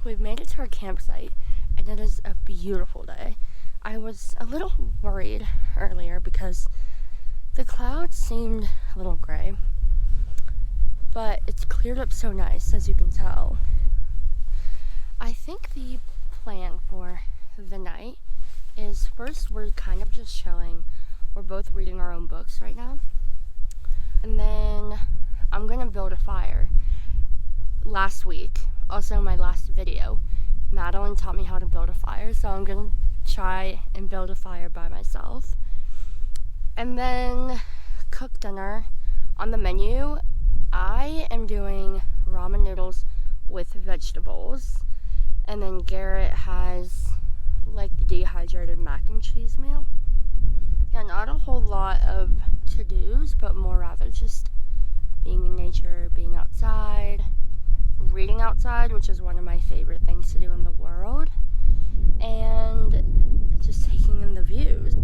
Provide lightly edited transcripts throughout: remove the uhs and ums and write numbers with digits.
we've made it to our campsite, and it is a beautiful day. I was a little worried earlier because the clouds seemed a little gray, but it's cleared up so nice, as you can tell. I think the plan for the night is first we're kind of just chilling. We're both reading our own books right now. And then I'm gonna build a fire. Last week, also in my last video, Madeline taught me how to build a fire, so I'm gonna try and build a fire by myself. And then cook dinner. On the menu, I am doing ramen noodles with vegetables. And then Garrett has like the dehydrated mac and cheese meal. Yeah, not a whole lot of to-dos, but more rather just being in nature, being outside, reading outside, which is one of my favorite things to do in the world, and just taking in the views.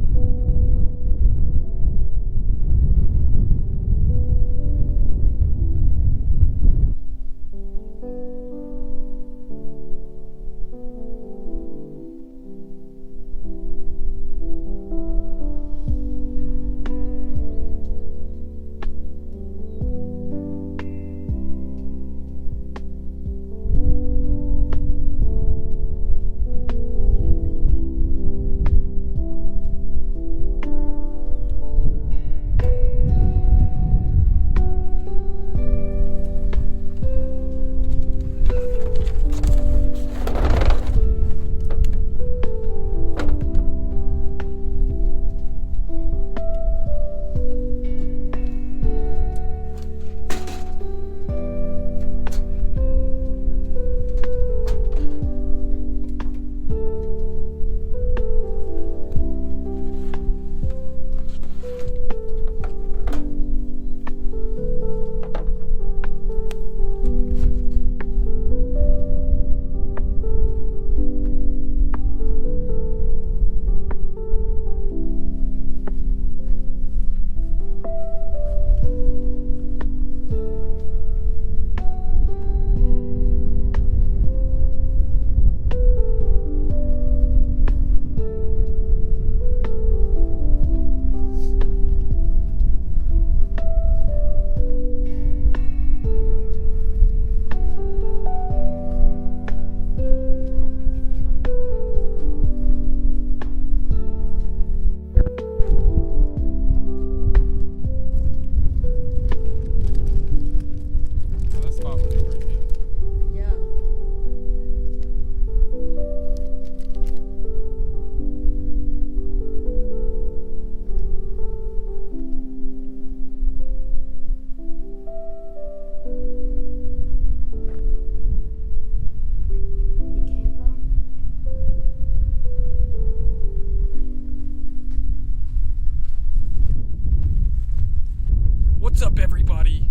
What's up, everybody?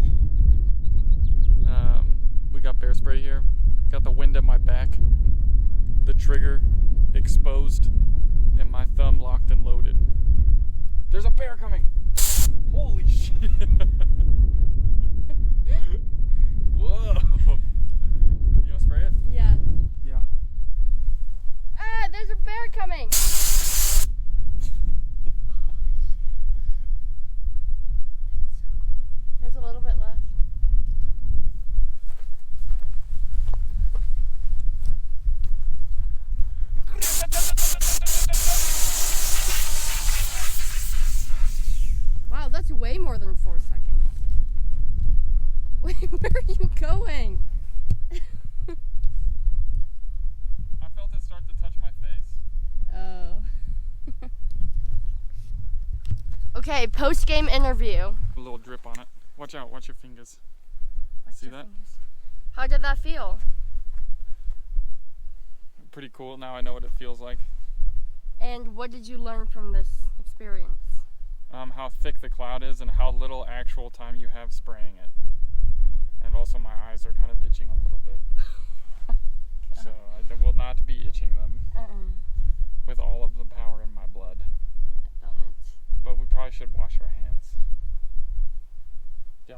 We got bear spray here. Got the wind at my back, the trigger exposed, and my thumb locked and loaded. There's a bear coming! Holy shit! Whoa! You gonna spray it? Yeah. Yeah. Ah, there's a bear coming! There's a little bit left. Wow, that's way more than 4 seconds. Wait, where are you going? I felt it start to touch my face. Oh. Okay, post-game interview. A little drip on it. Watch out, watch your fingers. What's See your that? fingers? How did that feel? Pretty cool. Now I know what it feels like. And what did you learn from this experience? How thick the cloud is and how little actual time you have spraying it. And also my eyes are kind of itching a little bit. So I will not be itching them with all of the power in my blood. But we probably should wash our hands. Yeah,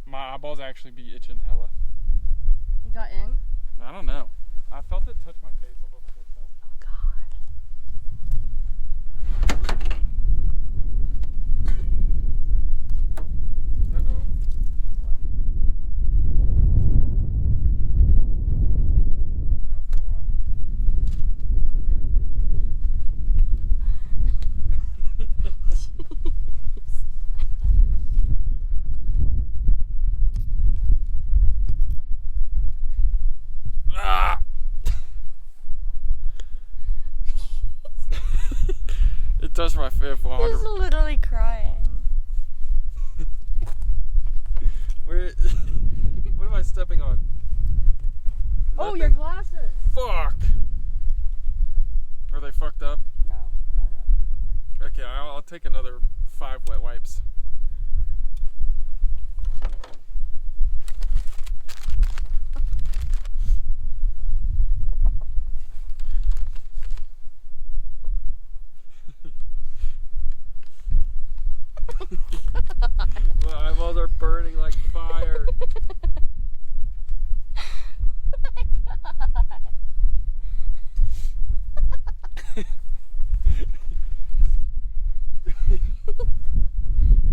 my eyeballs actually be itching hella. You got in? I don't know. I felt it touch my face a little bit though. Oh God. Uh-oh. After a while. Ah! It touched my face 100. He's literally crying. Where? What am I stepping on? Oh, Nothing? your glasses. Fuck! Are they fucked up? No, no, no. Okay, I'll take another 5 wet wipes. My eyeballs are burning like fire.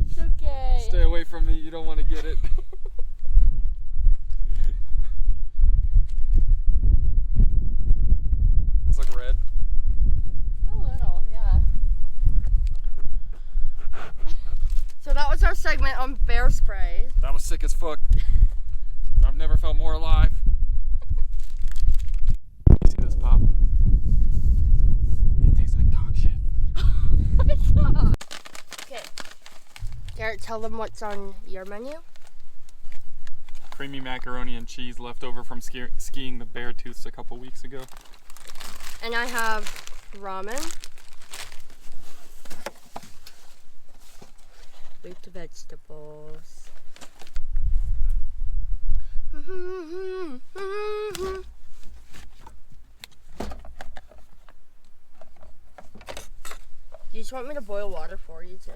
It's okay. Stay away from me, you don't want to get it. It's like red. A little, yeah. So that was our segment on bear spray. That was sick as fuck. I've never felt more alive. You see this pop? It tastes like dog shit. Okay. Garrett, tell them what's on your menu. Creamy macaroni and cheese left over from skiing the Beartooths a couple weeks ago. And I have ramen. Baked vegetables. You just want me to boil water for you too?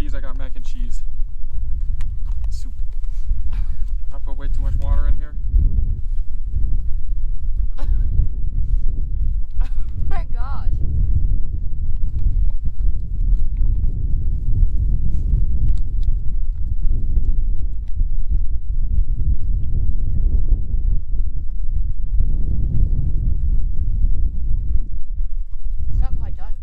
cheese. I got mac and cheese soup. I put way too much water in here. Oh my gosh. It's not quite done.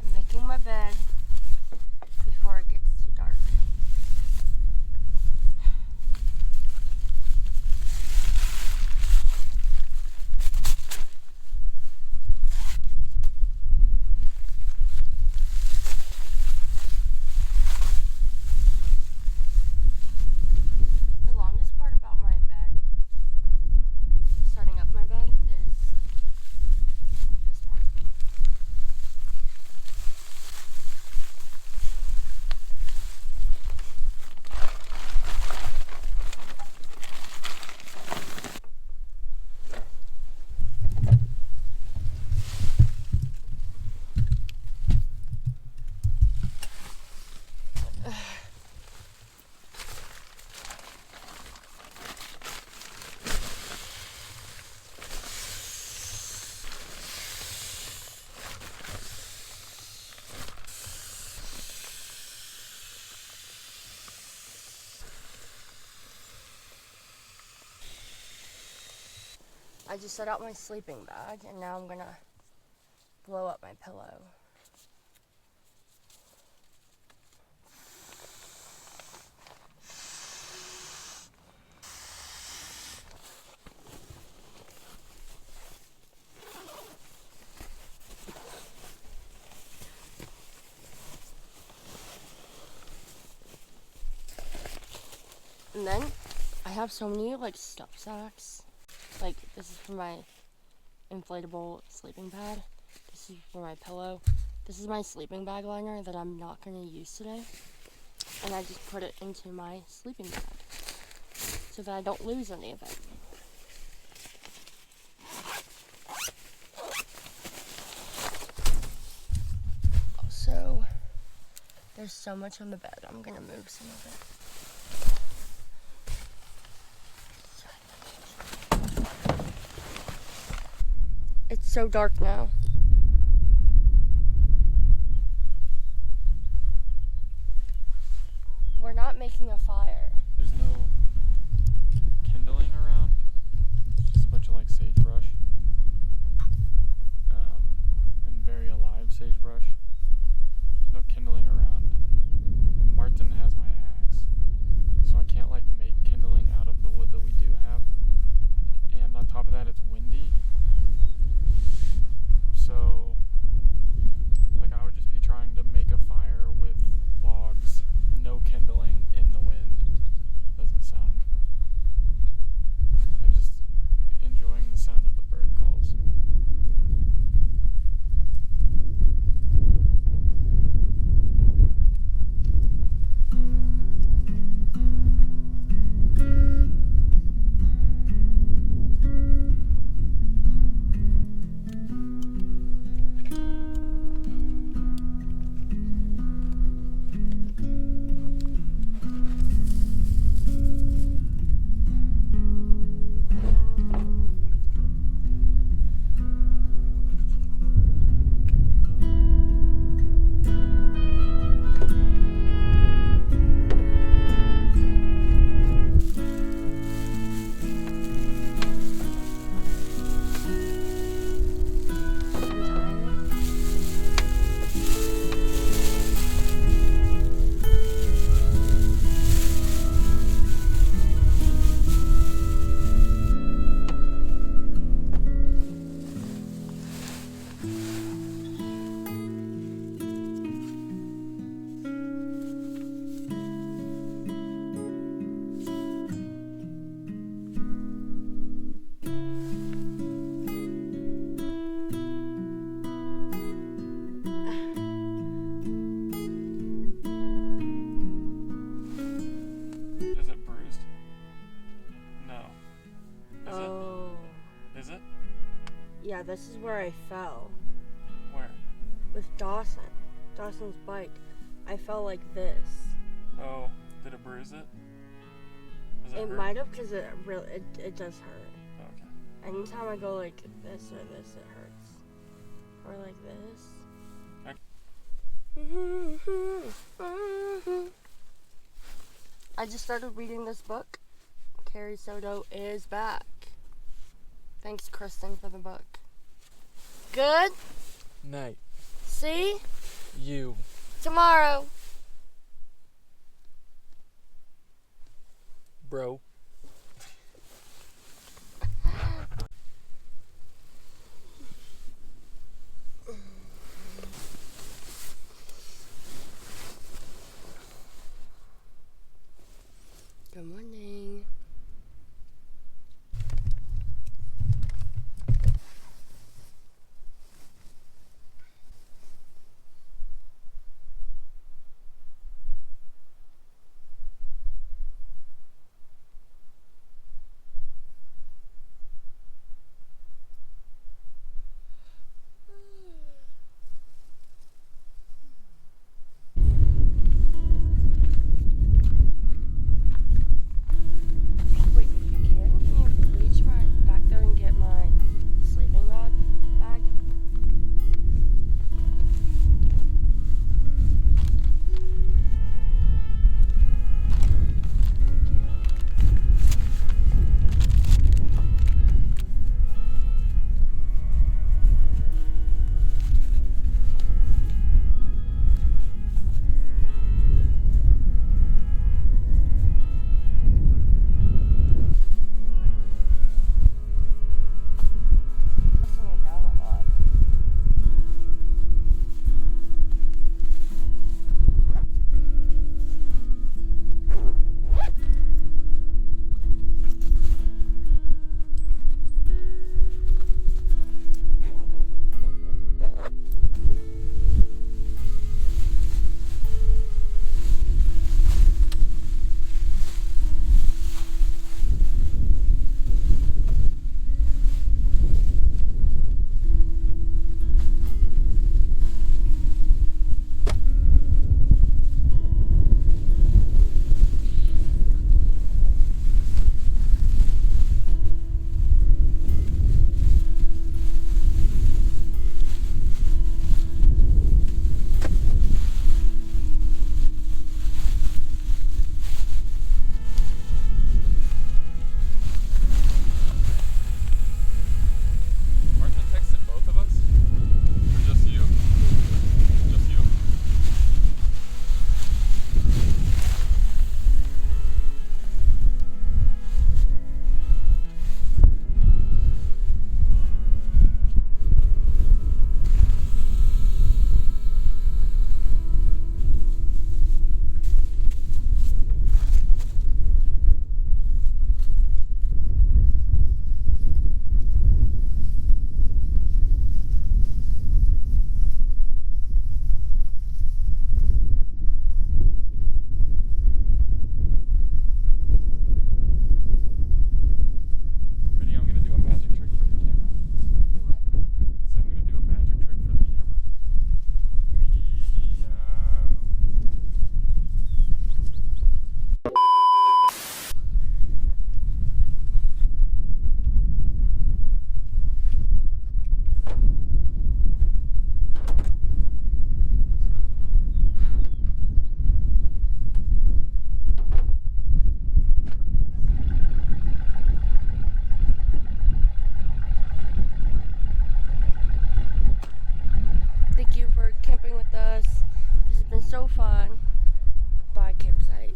I'm making my bed before it gets too dark. The longest part about my bed, setting up my bed, is this part. I just set out my sleeping bag and now I'm gonna blow up my pillow. And then I have so many like stuff sacks. Like this is for my inflatable sleeping pad. This is for my pillow. This is my sleeping bag liner that I'm not going to use today. And I just put it into my sleeping bag so that I don't lose any of it. Also, there's so much on the bed. I'm going to move some of it. It's so dark now. We're not making a fire. There's no kindling around. Just a bunch of like sagebrush. And very alive sagebrush. There's no kindling around. And Martin has my axe. So I can't like make kindling out of the wood that we do have. And on top of that it's windy. So like I would just be trying to make a fire with logs, no kindling in the wind. Yeah, this is where I fell. Where? With Dawson's bike. I fell like this. Oh, did it bruise it? Does it It hurt? might have, because it does hurt. Okay. Anytime I go like this or this, it hurts. Or like this. I just started reading this book. Carrie Soto is back. Thanks, Kristen, for the book. Good? Night. See? You. Tomorrow. Bro. Good morning. Wait, if you can you reach back there and get my sleeping bag? Pressing it down a lot. Martha texted both of us? Or just you? Just you? Ready? I'm gonna do a magic trick for the camera. So I'm gonna do a magic trick for the camera. Thank you for camping with us. This has been so fun. Bye, campsite.